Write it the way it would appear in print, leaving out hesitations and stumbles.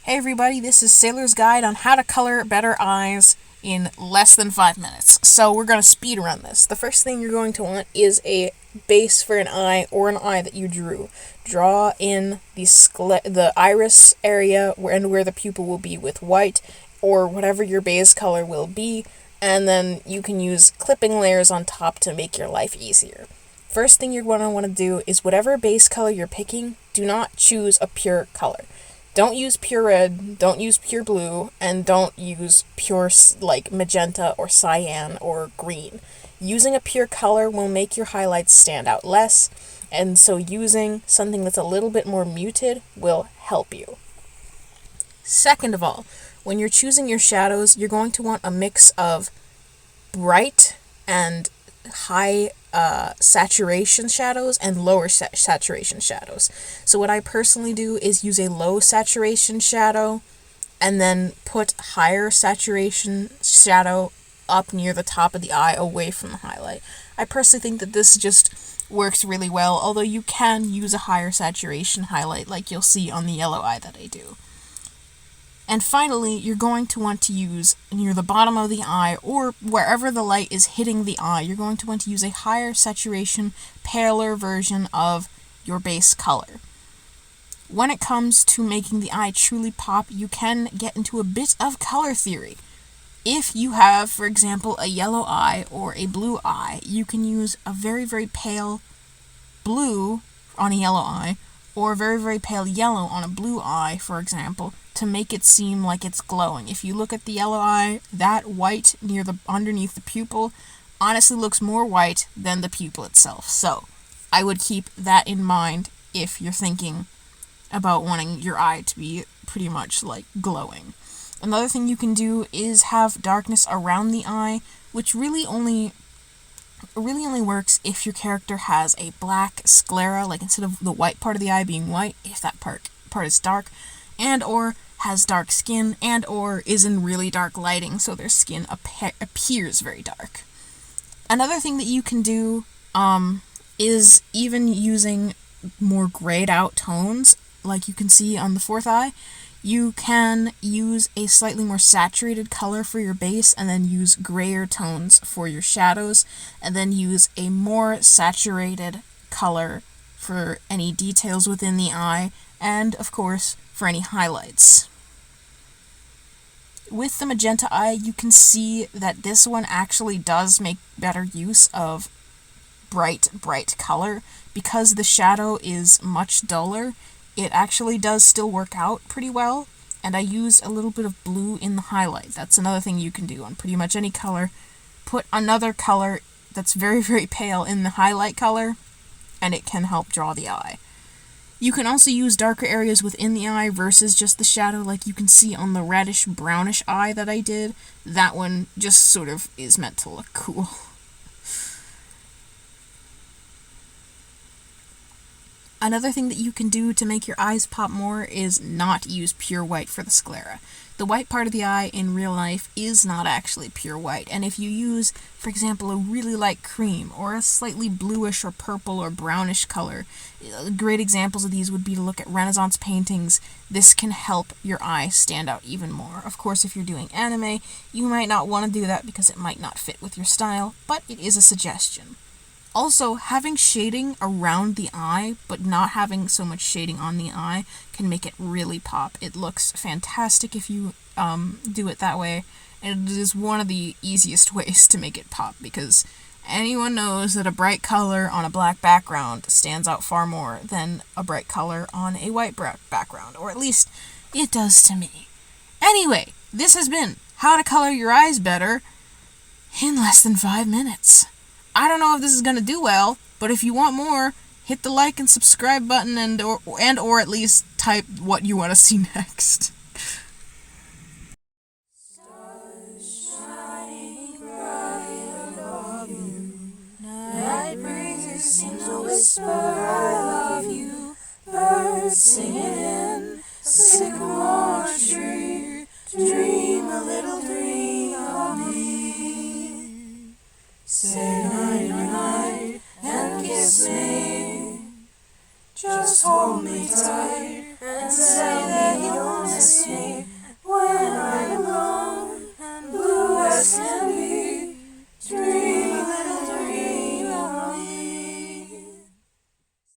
Hey everybody, this is Sailor's Guide on how to color better eyes in less than 5 minutes. So we're going to speed run this. The first thing you're going to want is a base for an eye or an eye that you drew. Draw in the iris area and where the pupil will be with white or whatever your base color will be, and then you can use clipping layers on top to make your life easier. First thing you're going to want to do is whatever base color you're picking, do not choose a pure color. Don't use pure red, don't use pure blue, and don't use pure magenta or cyan or green. Using a pure color will make your highlights stand out less, and so using something that's a little bit more muted will help you. Second of all, when you're choosing your shadows, you're going to want a mix of bright and high saturation shadows and lower saturation shadows. So what I personally do is use a low saturation shadow and then put higher saturation shadow up near the top of the eye away from the highlight. I personally think that this just works really well, although you can use a higher saturation highlight like you'll see on the yellow eye that I do. And finally, you're going to want to use, near the bottom of the eye, or wherever the light is hitting the eye, you're going to want to use a higher saturation, paler version of your base color. When it comes to making the eye truly pop, you can get into a bit of color theory. If you have, for example, a yellow eye or a blue eye, you can use a very, very pale blue on a yellow eye, or very, very pale yellow on a blue eye, for example, to make it seem like it's glowing. If you look at the yellow eye, that white underneath the pupil honestly looks more white than the pupil itself. So I would keep that in mind if you're thinking about wanting your eye to be pretty much like glowing. Another thing you can do is have darkness around the eye, which really only works if your character has a black sclera, like instead of the white part of the eye being white, if that part is dark, and or has dark skin, and or is in really dark lighting, so their skin appears very dark. Another thing that you can do is even using more grayed out tones, like you can see on the fourth eye. You can use a slightly more saturated color for your base, and then use grayer tones for your shadows, and then use a more saturated color for any details within the eye, and of course for any highlights. With the magenta eye, you can see that this one actually does make better use of bright color. Because the shadow is much duller, it actually does still work out pretty well, and I used a little bit of blue in the highlight. That's another thing you can do on pretty much any color. Put another color that's very, very pale in the highlight color, and it can help draw the eye. You can also use darker areas within the eye versus just the shadow, like you can see on the reddish-brownish eye that I did. That one just sort of is meant to look cool. Another thing that you can do to make your eyes pop more is not use pure white for the sclera. The white part of the eye in real life is not actually pure white, and if you use, for example, a really light cream or a slightly bluish or purple or brownish color, great examples of these would be to look at Renaissance paintings. This can help your eye stand out even more. Of course, if you're doing anime, you might not want to do that because it might not fit with your style, but it is a suggestion. Also, having shading around the eye, but not having so much shading on the eye, can make it really pop. It looks fantastic if you do it that way, and it is one of the easiest ways to make it pop, because anyone knows that a bright color on a black background stands out far more than a bright color on a white background, or at least it does to me. Anyway, this has been How to Color Your Eyes Better in Less Than 5 Minutes. I don't know if this is going to do well, but if you want more, hit the like and subscribe button and or at least type what you want to see next. Stars shining bright above you. Night breezes seem to whisper, I love you. Birds singing in a sycamore tree. Dream a little dream of me. Say night and kiss me. Just hold me tight.